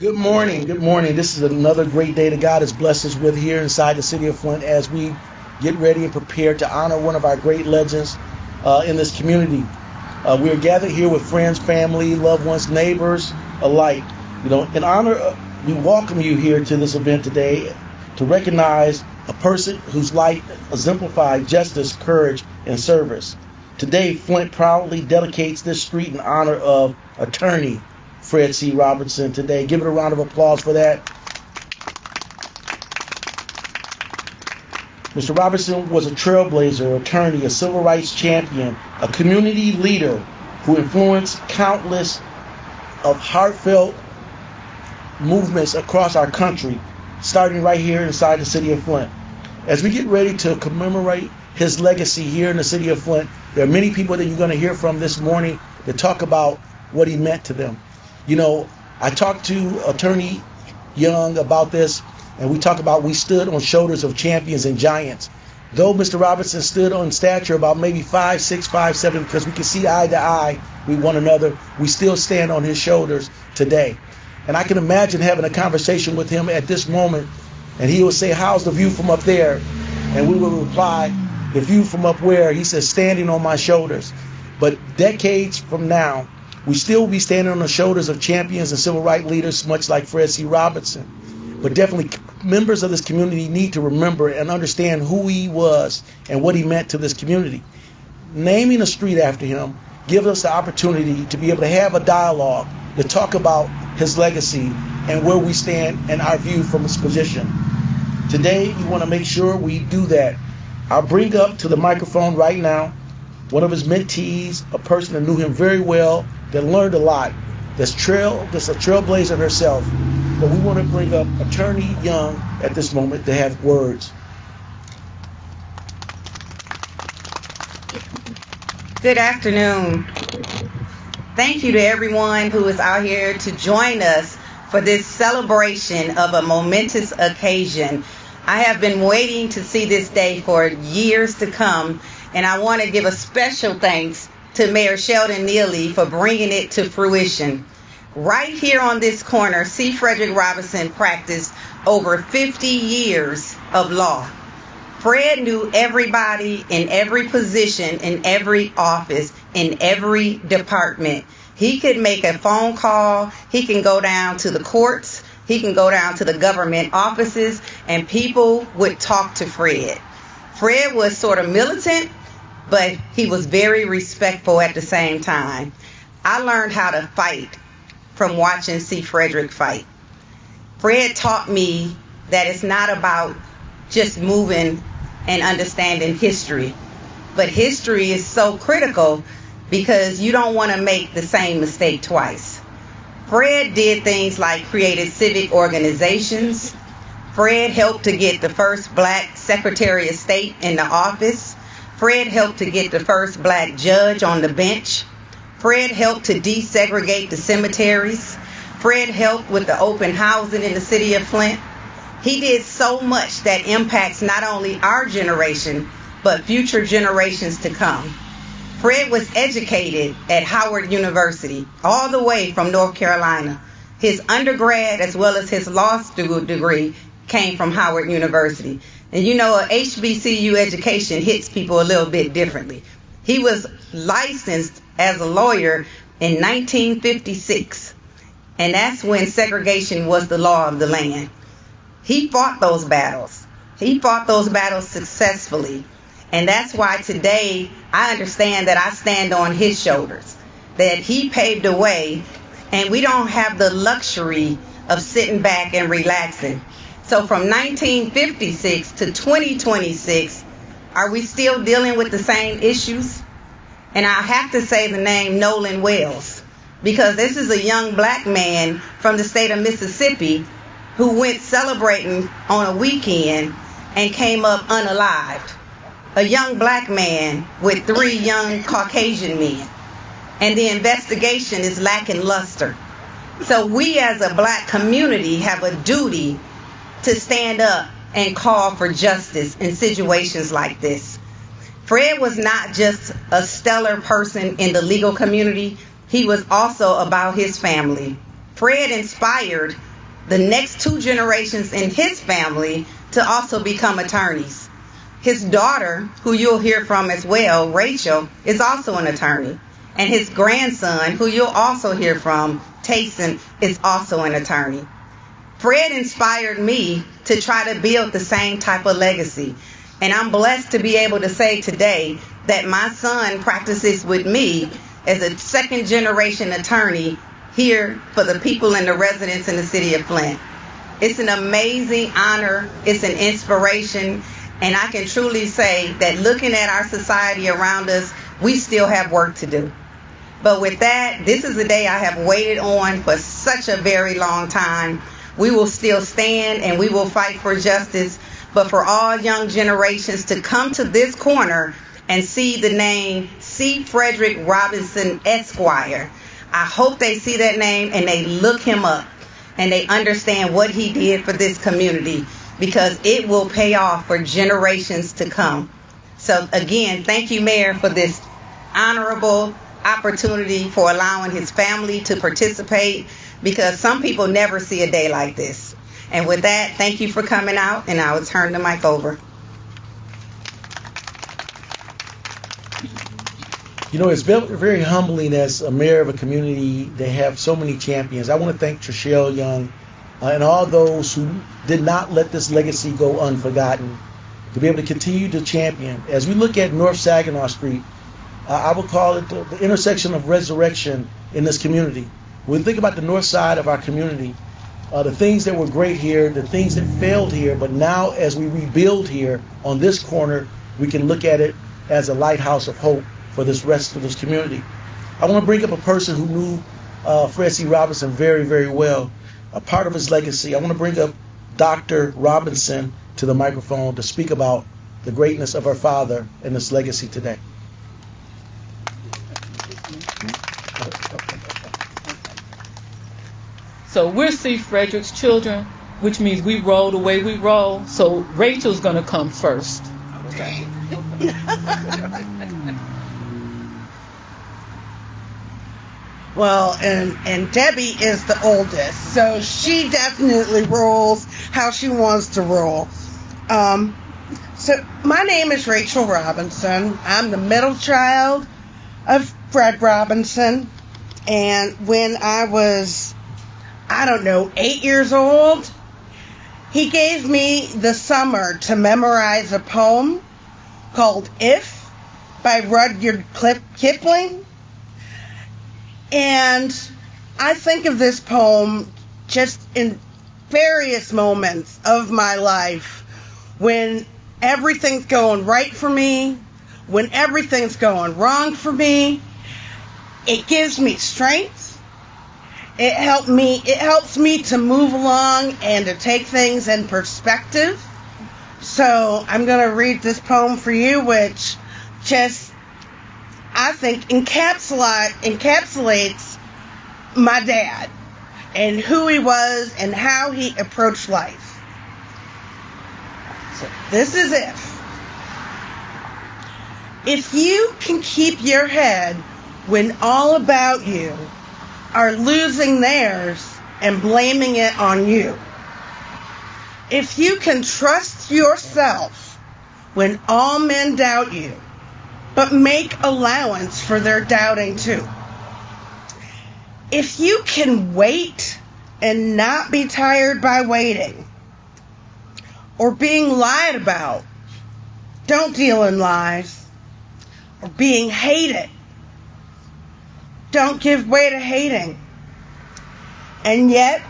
Good morning. Good morning. This is another great day that God has blessed us with here inside the City of Flint as we get ready and prepare to honor one of our great legends in this community. We are gathered here with friends, family, loved ones, neighbors alike. In honor, we welcome you here to this event today to recognize a person whose life exemplified justice, courage, and service. Today, Flint proudly dedicates this street in honor of attorney Fred C. Robinson today. Give it a round of applause for that. Mr. Robinson was a trailblazer, attorney, a civil rights champion, a community leader who influenced countless of heartfelt movements across our country, starting right here inside the City of Flint. As we get ready to commemorate his legacy here in the City of Flint, there are many people that you're going to hear from this morning to talk about what he meant to them. I talked to Attorney Young about this, and we stood on shoulders of champions and giants. Though Mr. Robinson stood on stature about maybe 5'6", 5'7", because we can see eye to eye with one another, we still stand on his shoulders today. And I can imagine having a conversation with him at this moment, and he will say, "How's the view from up there?" And we will reply, "The view from up where?" He says, "Standing on my shoulders." But decades from now, we still be standing on the shoulders of champions and civil rights leaders, much like Fred C. Robinson. But definitely, members of this community need to remember and understand who he was and what he meant to this community. Naming a street after him gives us the opportunity to be able to have a dialogue to talk about his legacy and where we stand and our view from his position. Today, we want to make sure we do that. I'll bring up to the microphone right now one of his mentees, a person that knew him very well, that learned a lot, that's a trailblazer herself. But we want to bring up Attorney Young at this moment to have words. Good afternoon. Thank you to everyone who is out here to join us for this celebration of a momentous occasion. I have been waiting to see this day for years to come, and I want to give a special thanks to Mayor Sheldon Neeley for bringing it to fruition. Right here on this corner, C. Frederick Robinson practiced over 50 years of law. Fred knew everybody in every position, in every office, in every department. He could make a phone call. He can go down to the courts. He can go down to the government offices, and people would talk to Fred. Fred was sort of militant, but he was very respectful at the same time. I learned how to fight from watching C. Frederick fight. Fred taught me that it's not about just moving and understanding history, but history is so critical because you don't want to make the same mistake twice. Fred did things like created civic organizations. Fred helped to get the first black Secretary of State in the office. Fred helped to get the first black judge on the bench. Fred helped to desegregate the cemeteries. Fred helped with the open housing in the city of Flint. He did so much that impacts not only our generation, but future generations to come. Fred was educated at Howard University, all the way from North Carolina. His undergrad as well as his law school degree came from Howard University. And a HBCU education hits people a little bit differently. He was licensed as a lawyer in 1956, and that's when segregation was the law of the land. He fought those battles. He fought those battles successfully. And that's why today I understand that I stand on his shoulders, that he paved the way, and we don't have the luxury of sitting back and relaxing. So from 1956 to 2026, are we still dealing with the same issues? And I have to say the name Nolan Wells, because this is a young black man from the state of Mississippi who went celebrating on a weekend and came up unalived. A young black man with 3 young Caucasian men. And the investigation is lacking luster. So we as a black community have a duty to stand up and call for justice in situations like this. Fred was not just a stellar person in the legal community, he was also about his family. Fred inspired the next 2 generations in his family to also become attorneys. His daughter, who you'll hear from as well, Rachel, is also an attorney. And his grandson, who you'll also hear from, Tayson, is also an attorney. Fred inspired me to try to build the same type of legacy. And I'm blessed to be able to say today that my son practices with me as a second-generation attorney here for the people and the residents in the city of Flint. It's an amazing honor. It's an inspiration. And I can truly say that looking at our society around us, we still have work to do. But with that, this is a day I have waited on for such a very long time. We will still stand and we will fight for justice. But for all young generations to come to this corner and see the name C. Frederick Robinson, Esquire, I hope they see that name and they look him up and they understand what he did for this community, because it will pay off for generations to come. So again, thank you, Mayor, for this honorable opportunity, for allowing his family to participate, because some people never see a day like this. And with that, thank you for coming out, and I will turn the mic over. You know, it's very humbling as a mayor of a community. They have so many champions. I want to thank Trishelle Young and all those who did not let this legacy go unforgotten, to be able to continue to champion. As we look at North Saginaw Street, I would call it the intersection of resurrection in this community. When we think about the north side of our community, the things that were great here, the things that failed here, but now as we rebuild here on this corner, we can look at it as a lighthouse of hope for this rest of this community. I want to bring up a person who knew Fred C. Robinson very, very well, a part of his legacy. I want to bring up Dr. Robinson to the microphone to speak about the greatness of her father and this legacy today. So we're C. Frederick's children, which means we roll the way we roll. So Rachel's going to come first. Okay. Well, and Debbie is the oldest, so she definitely rules how she wants to rule. So my name is Rachel Robinson. I'm the middle child of Fred Robinson. And when I was, 8 years old, he gave me the summer to memorize a poem called If by Rudyard Kipling. And I think of this poem just in various moments of my life, when everything's going right for me, when everything's going wrong for me. It gives me strength. It helps me to move along and to take things in perspective. So I'm going to read this poem for you, which just, I think, encapsulates my dad and who he was and how he approached life. So this is If you can keep your head when all about you are losing theirs and blaming it on you. If you can trust yourself when all men doubt you, but make allowance for their doubting too. If you can wait and not be tired by waiting or being lied about, don't deal in lies, or being hated, don't give way to hating. And yet,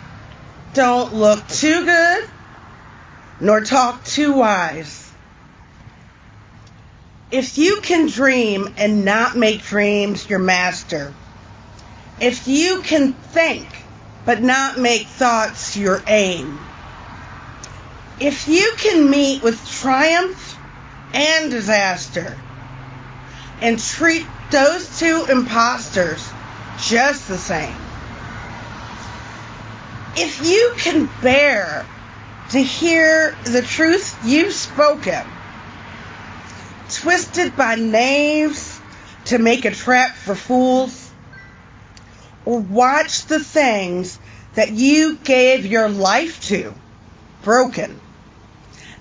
don't look too good, nor talk too wise. If you can dream and not make dreams your master, if you can think but not make thoughts your aim, if you can meet with triumph and disaster, and treat those two imposters just the same. If you can bear to hear the truth you've spoken, twisted by knaves to make a trap for fools, or watch the things that you gave your life to broken,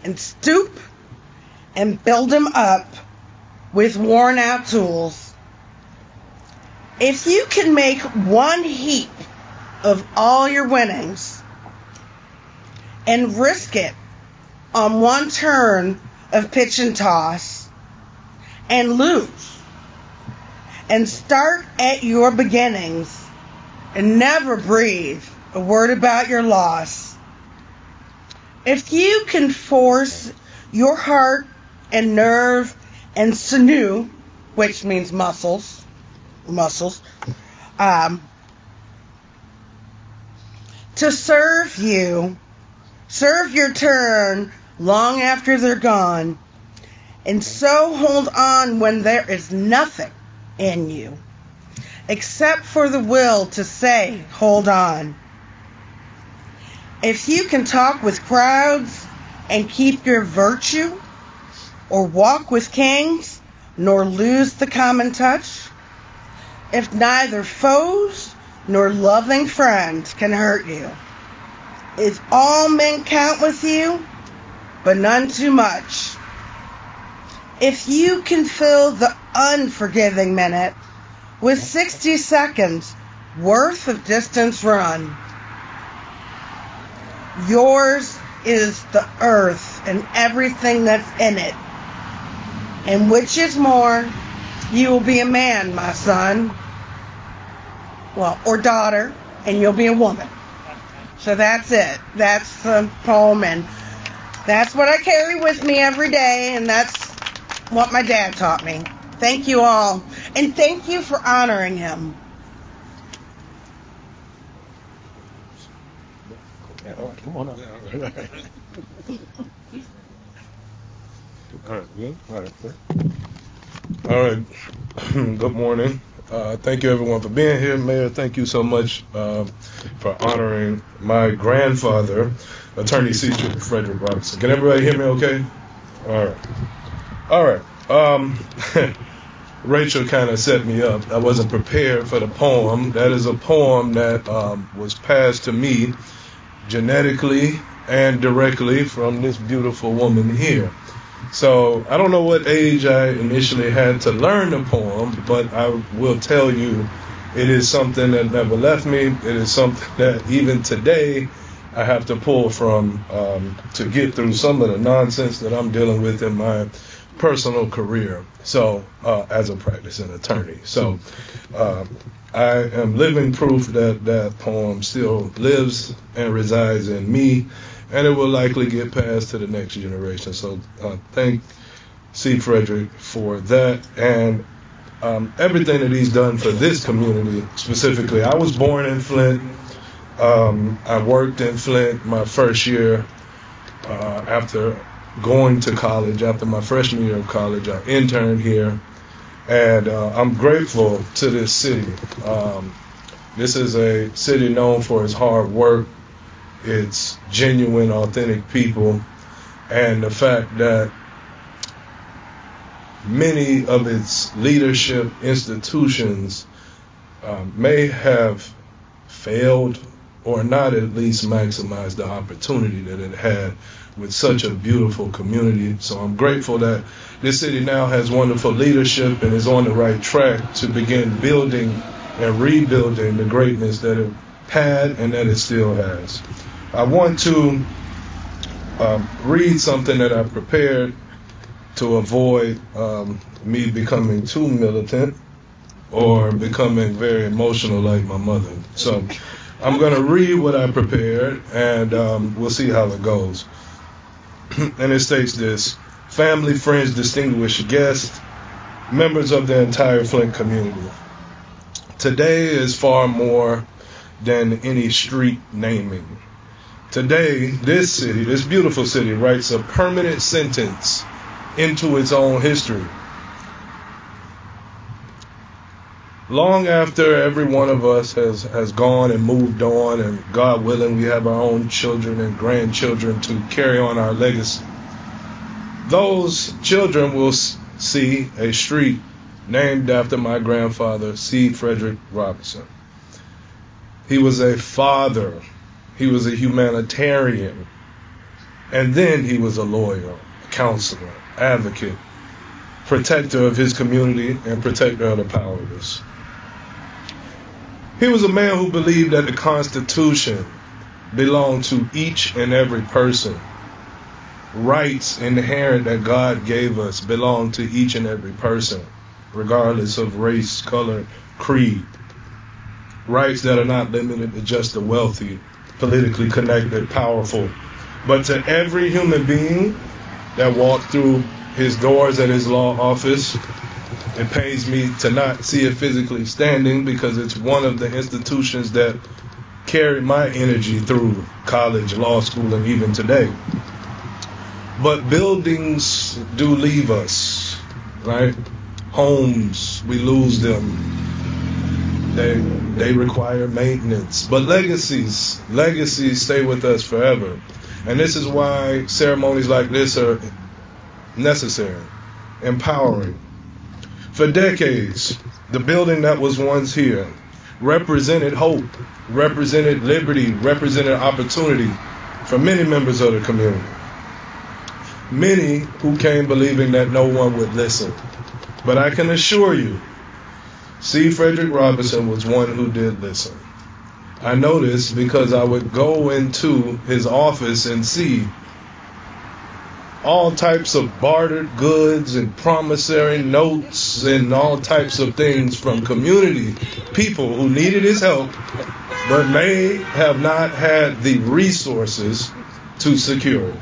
and stoop and build them up with worn out tools. If you can make one heap of all your winnings and risk it on one turn of pitch and toss and lose and start at your beginnings and never breathe a word about your loss, if you can force your heart and nerve and sinew, which means muscles, to serve your turn long after they're gone, and so hold on when there is nothing in you except for the will to say, hold on. If you can talk with crowds and keep your virtue, or walk with kings, nor lose the common touch, if neither foes nor loving friends can hurt you, if all men count with you, but none too much, if you can fill the unforgiving minute with 60 seconds worth of distance run, yours is the earth and everything that's in it. And which is more, you will be a man, my son. Well, or daughter, and you'll be a woman. So that's it. That's the poem, and that's what I carry with me every day, and that's what my dad taught me. Thank you all, and thank you for honoring him. Come on up. All right, good. All right. Good morning. Thank you, everyone, for being here. Mayor, thank you so much for honoring my grandfather, Attorney City Frederick Robinson. Can everybody hear me okay? All right. Rachel kind of set me up. I wasn't prepared for the poem. That is a poem that was passed to me genetically and directly from this beautiful woman here. So I don't know what age I initially had to learn the poem, but I will tell you it is something that never left me. It is something that even today I have to pull from to get through some of the nonsense that I'm dealing with in my personal career, so as a practicing attorney. So I am living proof that that poem still lives and resides in me, and it will likely get passed to the next generation. So thank C. Frederick for that, and everything that he's done for this community specifically. I was born in Flint. I worked in Flint my first year after going to college. After my freshman year of college, I interned here, and I'm grateful to this city. This is a city known for its hard work, its genuine, authentic people, and the fact that many of its leadership institutions may have failed or not at least maximized the opportunity that it had with such a beautiful community. So I'm grateful that this city now has wonderful leadership and is on the right track to begin building and rebuilding the greatness that it had and that it still has. I want to read something that I prepared to avoid me becoming too militant or becoming very emotional like my mother. So I'm going to read what I prepared, and we'll see how it goes. And it states this: family, friends, distinguished guests, members of the entire Flint community. Today is far more than any street naming. Today, this city, this beautiful city, writes a permanent sentence into its own history. Long after every one of us has gone and moved on, and God willing, we have our own children and grandchildren to carry on our legacy, those children will see a street named after my grandfather, C. Frederick Robinson. He was a father. He was a humanitarian. And then he was a lawyer, counselor, advocate, protector of his community, and protector of the powerless. He was a man who believed that the Constitution belonged to each and every person. Rights inherent that God gave us belong to each and every person, regardless of race, color, creed. Rights that are not limited to just the wealthy, politically connected, powerful, but to every human being that walked through his doors at his law office. It pains me to not see it physically standing because it's one of the institutions that carried my energy through college, law school, and even today. But buildings do leave us, right? Homes, we lose them. They require maintenance. But legacies stay with us forever. And this is why ceremonies like this are necessary, empowering. For decades, the building that was once here represented hope, represented liberty, represented opportunity for many members of the community. Many who came believing that no one would listen. But I can assure you, C. Frederick Robinson was one who did listen. I know this because I would go into his office and see all types of bartered goods and promissory notes and all types of things from community people who needed his help but may have not had the resources to secure it.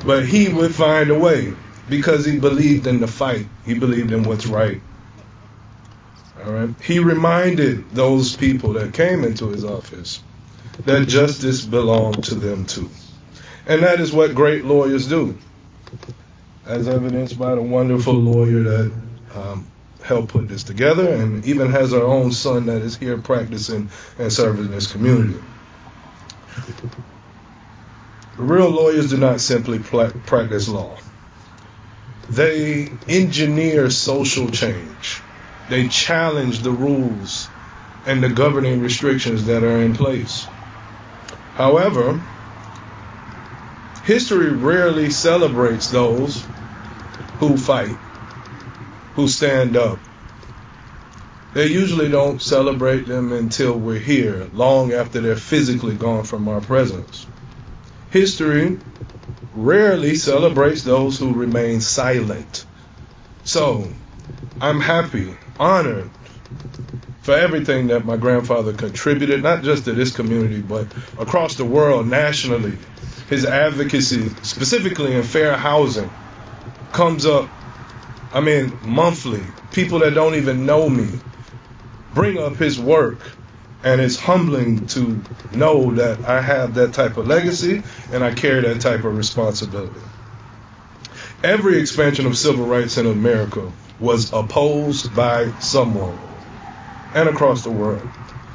But he would find a way because he believed in the fight. He believed in what's right. All right. He reminded those people that came into his office that justice belonged to them too. And that is what great lawyers do, as evidenced by the wonderful lawyer that helped put this together and even has our own son that is here practicing and serving this community. Real lawyers do not simply practice law. They engineer social change. They challenge the rules and the governing restrictions that are in place. However, history rarely celebrates those who fight, who stand up. They usually don't celebrate them until we're here, long after they're physically gone from our presence. History rarely celebrates those who remain silent. So, I'm happy, honored for everything that my grandfather contributed, not just to this community, but across the world, nationally. His advocacy, specifically in fair housing, comes up, monthly. People that don't even know me bring up his work, and it's humbling to know that I have that type of legacy and I carry that type of responsibility. Every expansion of civil rights in America was opposed by someone, and across the world.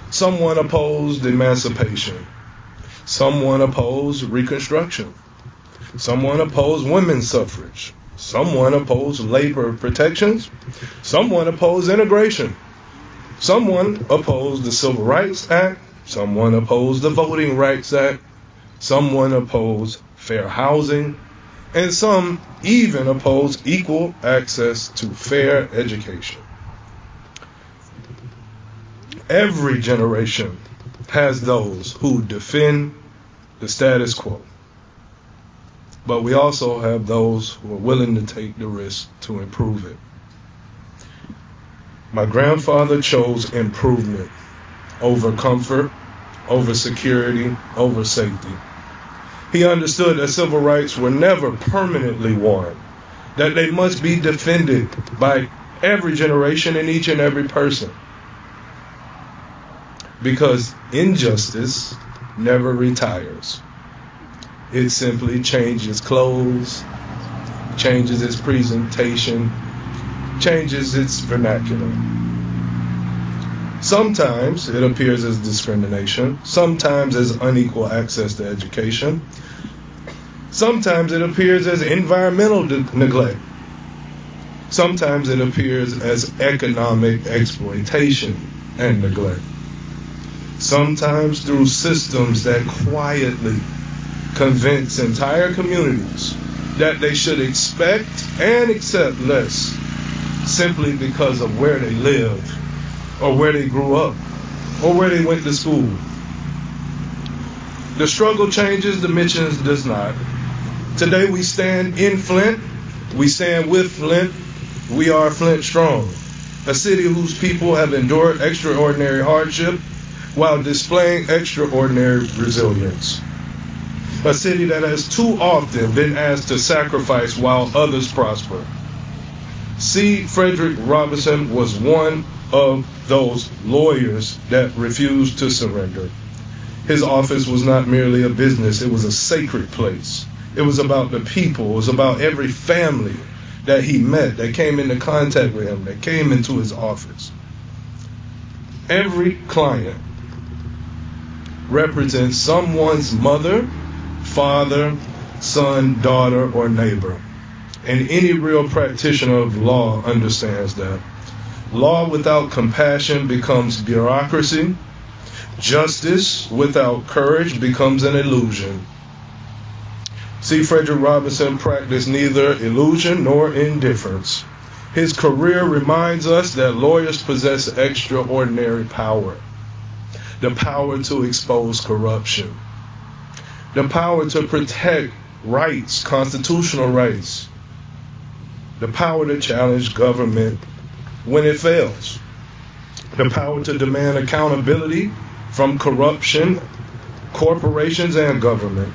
Someone opposed emancipation. Someone opposed Reconstruction. Someone opposed women's suffrage. Someone opposed labor protections. Someone opposed integration. Someone opposed the Civil Rights Act. Someone opposed the Voting Rights Act. Someone opposed fair housing. And some even opposed equal access to fair education. Every generation has those who defend the status quo. But we also have those who are willing to take the risk to improve it. My grandfather chose improvement over comfort, over security, over safety. He understood that civil rights were never permanently won, that they must be defended by every generation and each and every person. Because injustice never retires. It simply changes clothes, changes its presentation, changes its vernacular. Sometimes it appears as discrimination, sometimes as unequal access to education, sometimes it appears as environmental neglect, sometimes it appears as economic exploitation and neglect. sometimes through systems that quietly convince entire communities that they should expect and accept less simply because of where they live or where they grew up or where they went to school. The struggle changes, the mission does not. Today we stand in Flint, we stand with Flint, we are Flint strong, a city whose people have endured extraordinary hardship while displaying extraordinary resilience. A city that has too often been asked to sacrifice while others prosper. C. Frederick Robinson was one of those lawyers that refused to surrender. His office was not merely a business, it was a sacred place. It was about the people, it was about every family that he met, that came into contact with him, that came into his office. Every client represents someone's mother, father, son, daughter, or neighbor. And any real practitioner of law understands that. Law without compassion becomes bureaucracy. Justice without courage becomes an illusion. C. Frederick Robinson practiced neither illusion nor indifference. His career reminds us that lawyers possess extraordinary power. The power to expose corruption. The power to protect rights, constitutional rights. The power to challenge government when it fails. The power to demand accountability from corruption, corporations, and government.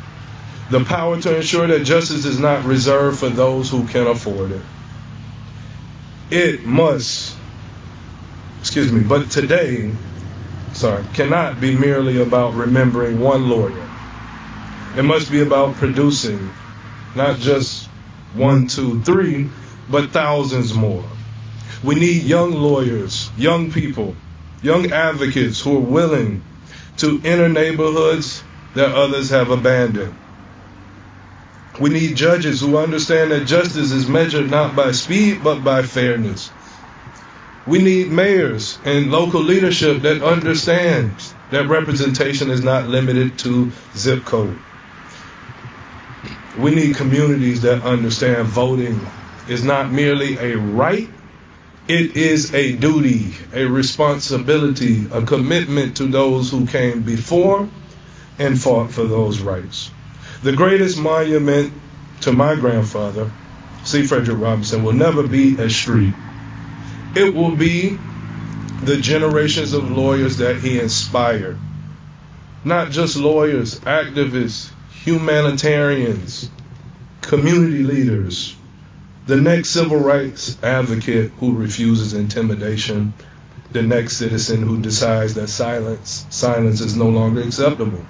The power to ensure that justice is not reserved for those who can afford it. But today, cannot be merely about remembering one lawyer. It must be about producing not just 1, 2, 3, but thousands more. We need young lawyers, young people, young advocates who are willing to enter neighborhoods that others have abandoned. We need judges who understand that justice is measured not by speed, but by fairness. We need mayors and local leadership that understands that representation is not limited to zip code. We need communities that understand voting is not merely a right, it is a duty, a responsibility, a commitment to those who came before and fought for those rights. The greatest monument to my grandfather, C. Frederick Robinson, will never be a street. It will be the generations of lawyers that he inspired. Not just lawyers, activists, humanitarians, community leaders, the next civil rights advocate who refuses intimidation, the next citizen who decides that silence is no longer acceptable.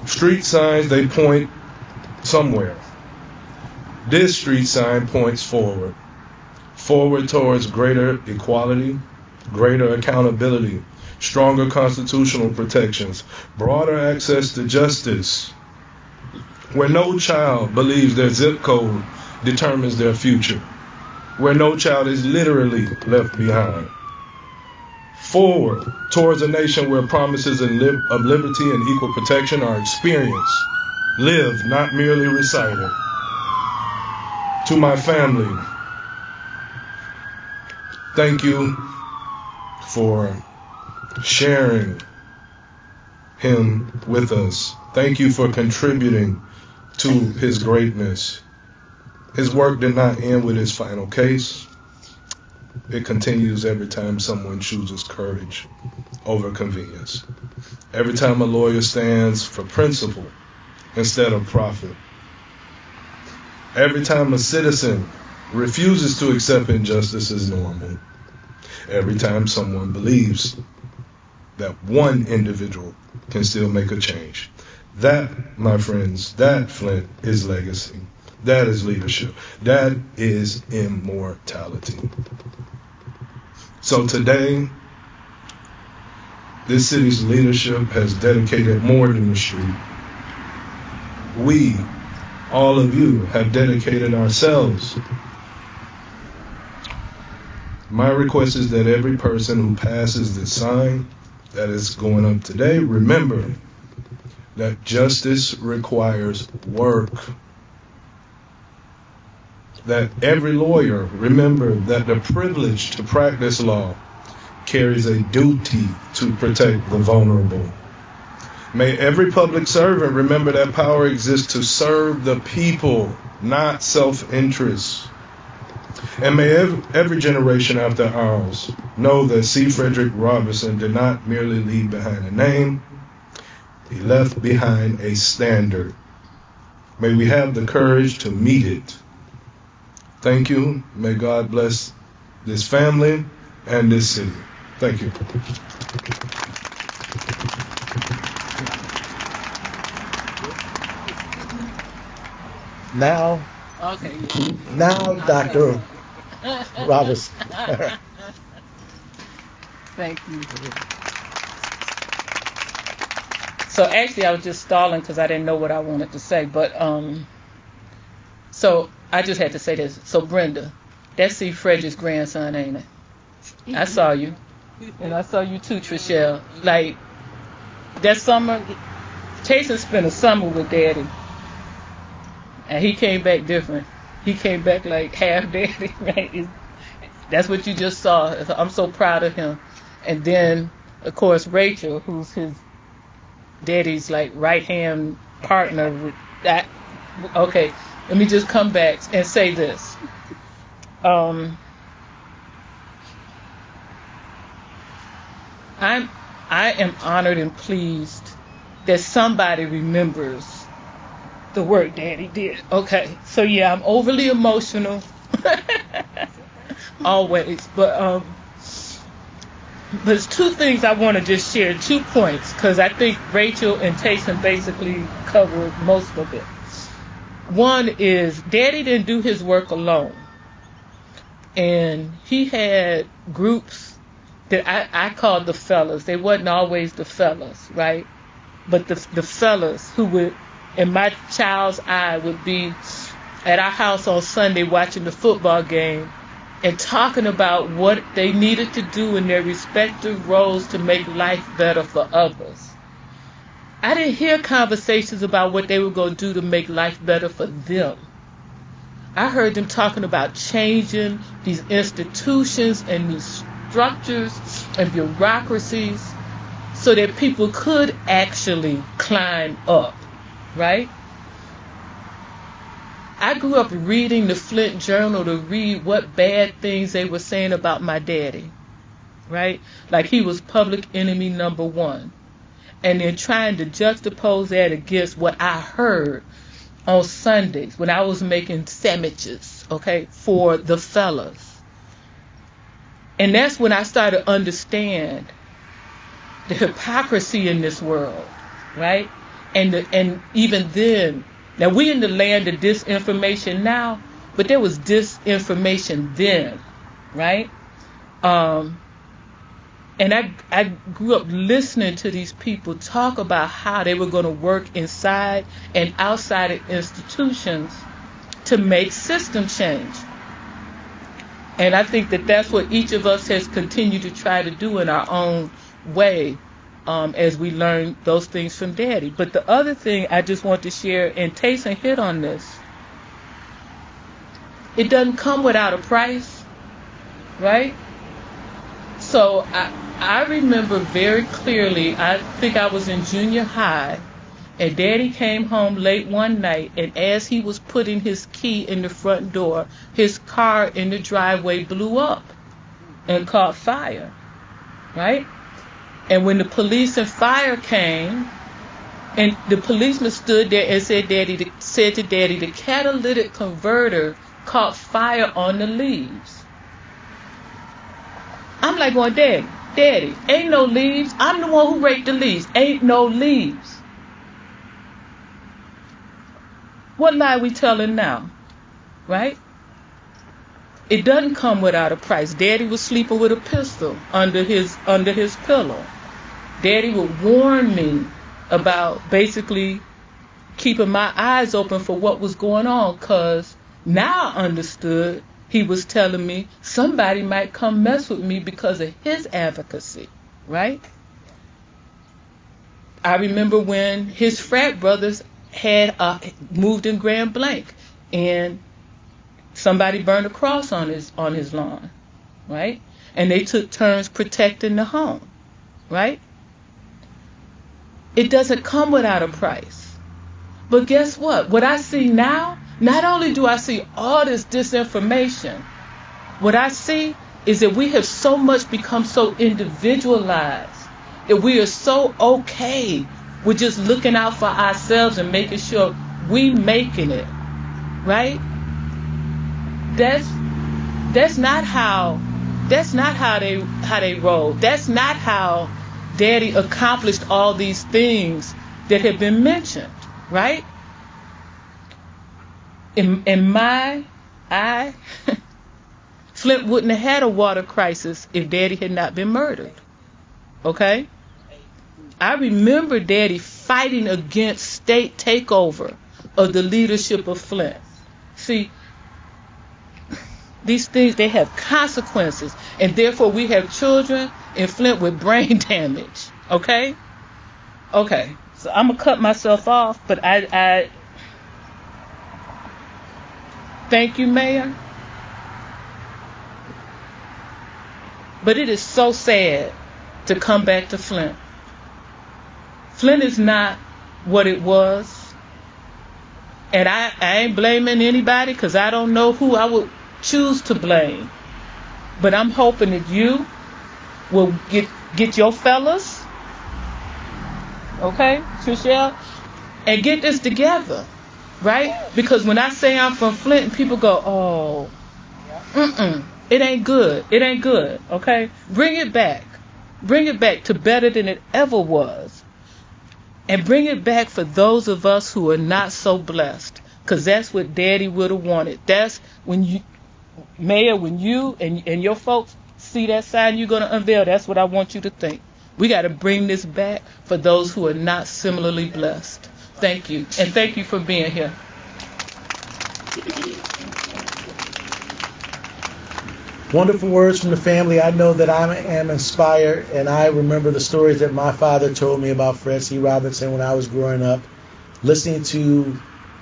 Street signs, they point somewhere. This street sign points forward. Forward towards greater equality, greater accountability, stronger constitutional protections, broader access to justice, where no child believes their zip code determines their future, where no child is literally left behind. Forward towards a nation where promises of liberty and equal protection are experienced, lived, not merely recited. To my family, thank you for sharing him with us. Thank you for contributing to his greatness. His work did not end with his final case. It continues every time someone chooses courage over convenience. Every time a lawyer stands for principle instead of profit. Every time a citizen refuses to accept injustice as normal. Every time someone believes that one individual can still make a change. That, my friends, that, Flint, is legacy. That is leadership. That is immortality. So today, this city's leadership has dedicated more than the street. We, all of you, have dedicated ourselves. My request is that every person who passes this sign that is going up today, remember that justice requires work. That every lawyer, remember that the privilege to practice law carries a duty to protect the vulnerable. May every public servant remember that power exists to serve the people, not self-interest. And may every generation after ours know that C. Frederick Robinson did not merely leave behind a name, he left behind a standard. May we have the courage to meet it. Thank you. May God bless this family and this city. Thank you. Now, Dr. Robinson. Thank you. So actually, I was just stalling because I didn't know what I wanted to say. But so I just had to say this. So Brenda, that's C. Frederick's grandson, ain't it? I saw you, and I saw you too, Trishelle. Like that summer, Jason spent a summer with Daddy, and he came back different. He came back like half Daddy, right? That's what you just saw. I'm so proud of him. And then, of course, Rachel, who's his Daddy's like right-hand partner. With that. Okay, let me just come back and say this. I am honored and pleased that somebody remembers the work Daddy did. Okay, so yeah, I'm overly emotional always, but there's two things I want to just share, 2 points, because I think Rachel and Taysom basically covered most of it. One is Daddy didn't do his work alone, and he had groups that I called the fellas. They wasn't always the fellas, right? But the fellas who would, in my child's eye, would be at our house on Sunday watching the football game and talking about what they needed to do in their respective roles to make life better for others. I didn't hear conversations about what they were going to do to make life better for them. I heard them talking about changing these institutions and these structures and bureaucracies so that people could actually climb up, right? I grew up reading the Flint Journal to read what bad things they were saying about my daddy, right? Like he was public enemy number one. And then trying to juxtapose that against what I heard on Sundays when I was making sandwiches, okay, for the fellas. And that's when I started to understand the hypocrisy in this world, right? And even then, now we in the land of disinformation now, but there was disinformation then, right? And I grew up listening to these people talk about how they were going to work inside and outside of institutions to make system change. And I think that that's what each of us has continued to try to do in our own way as we learn those things from Daddy. But the other thing I just want to share, and Tayson hit on this, it doesn't come without a price, right? So I remember very clearly, I think I was in junior high, and Daddy came home late one night, and as he was putting his key in the front door, his car in the driveway blew up and caught fire, right? And when the police and fire came, and the policeman stood there and said to Daddy, the catalytic converter caught fire on the leaves. I'm like going, Daddy, ain't no leaves. I'm the one who raked the leaves. Ain't no leaves. What lie we telling now, right? It doesn't come without a price. Daddy was sleeping with a pistol under his pillow. Daddy would warn me about basically keeping my eyes open for what was going on, because now I understood he was telling me somebody might come mess with me because of his advocacy, right? I remember when his frat brothers had moved in Grand Blanc, and somebody burned a cross on his lawn, right? And they took turns protecting the home, right? It doesn't come without a price. But guess what? What I see now, not only do I see all this disinformation, what I see is that we have so much become so individualized that we are so okay with just looking out for ourselves and making sure we making it, right? That's not how they roll. That's not how Daddy accomplished all these things that have been mentioned, right? In my eye, Flint wouldn't have had a water crisis if Daddy had not been murdered. Okay? I remember Daddy fighting against state takeover of the leadership of Flint. See, these things, they have consequences, and therefore we have children in Flint with brain damage. Okay? Okay. So I'm going to cut myself off, but I thank you, Mayor. But it is so sad to come back to Flint. Flint is not what it was. And I ain't blaming anybody because I don't know who I would choose to blame. But I'm hoping that you will get your fellas, okay, Trishelle, and get this together, right? Because when I say I'm from Flint, people go, oh, it ain't good. It ain't good, okay? Bring it back. Bring it back to better than it ever was. And bring it back for those of us who are not so blessed, because that's what Daddy would have wanted. That's when you, Mayor, when you and your folks see that sign you're going to unveil, that's what I want you to think. We got to bring this back for those who are not similarly blessed. Thank you. And thank you for being here. Wonderful words from the family. I know that I am inspired, and I remember the stories that my father told me about Fred C. Robinson when I was growing up, listening to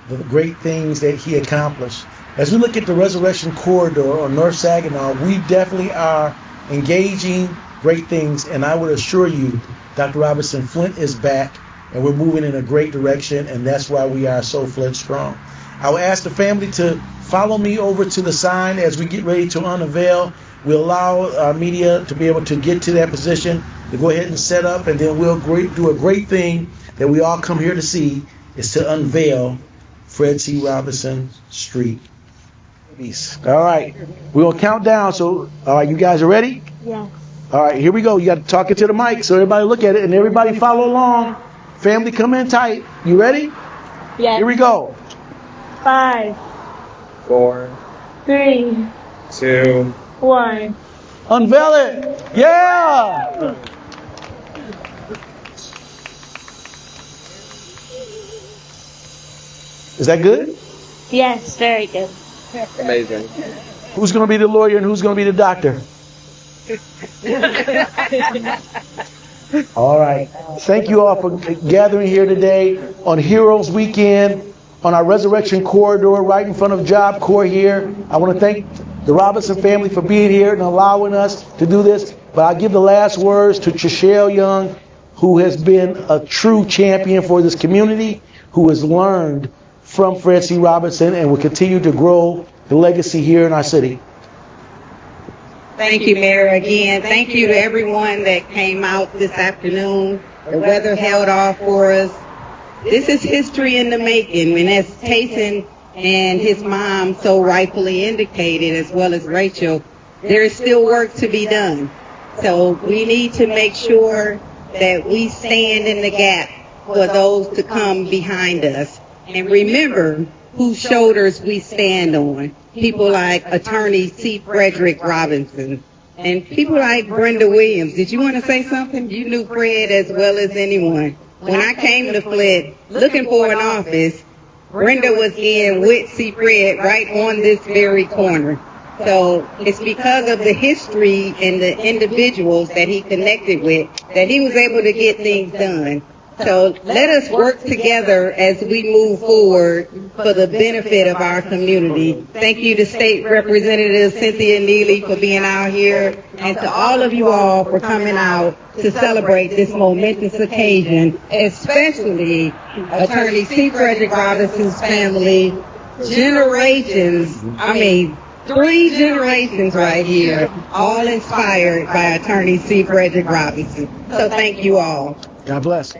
the great things that he accomplished. As we look at the Resurrection Corridor on North Saginaw, we definitely are engaging great things, and I would assure you, Dr. Robinson, Flint is back, and we're moving in a great direction, and that's why we are so Flint strong. I will ask the family to follow me over to the sign as we get ready to unveil. We'll allow our media to be able to get to that position, to go ahead and set up, and then we'll do a great thing that we all come here to see, is to unveil Fred C. Robinson Street. All right, we'll count down. So, all right, you guys are ready? Yeah. All right, here we go. You got to talk it to the mic so everybody look at it, and everybody follow along. Family, come in tight. You ready? Yeah. Here we go. 5, 4, 3, 2, 1. Unveil it. Yeah. Is that good? Yes, very good. amazing. Who's going to be the lawyer and who's going to be the doctor? All right. Thank you all for gathering here today on Heroes Weekend on our Resurrection Corridor right in front of Job Corps here. I want to thank the Robinson family for being here and allowing us to do this. But I'll give the last words to Trishelle Young, who has been a true champion for this community, who has learned from Fred C. Robinson and will continue to grow the legacy here in our city. Thank you, Mayor, again. Thank you to everyone that came out this afternoon. The weather held off for us. This is history in the making, and as Tayson and his mom so rightfully indicated, as well as Rachel, there is still work to be done. So we need to make sure that we stand in the gap for those to come behind us. And remember whose shoulders we stand on. People like Attorney C. Frederick Robinson and people like Brenda Williams. Did you want to say something? You knew Fred as well as anyone. When I came to Flint looking for an office, Brenda was in with C. Fred right on this very corner. So it's because of the history and the individuals that he connected with that he was able to get things done. So let us work together as we move forward for the benefit of our community. Thank you to State Representative Cynthia Neeley for being out here, and to all of you all for coming out to celebrate this momentous occasion, especially Attorney C. Frederick Robinson's family. Generations, 3 generations right here, all inspired by Attorney C. Frederick Robinson. So thank you all. God bless.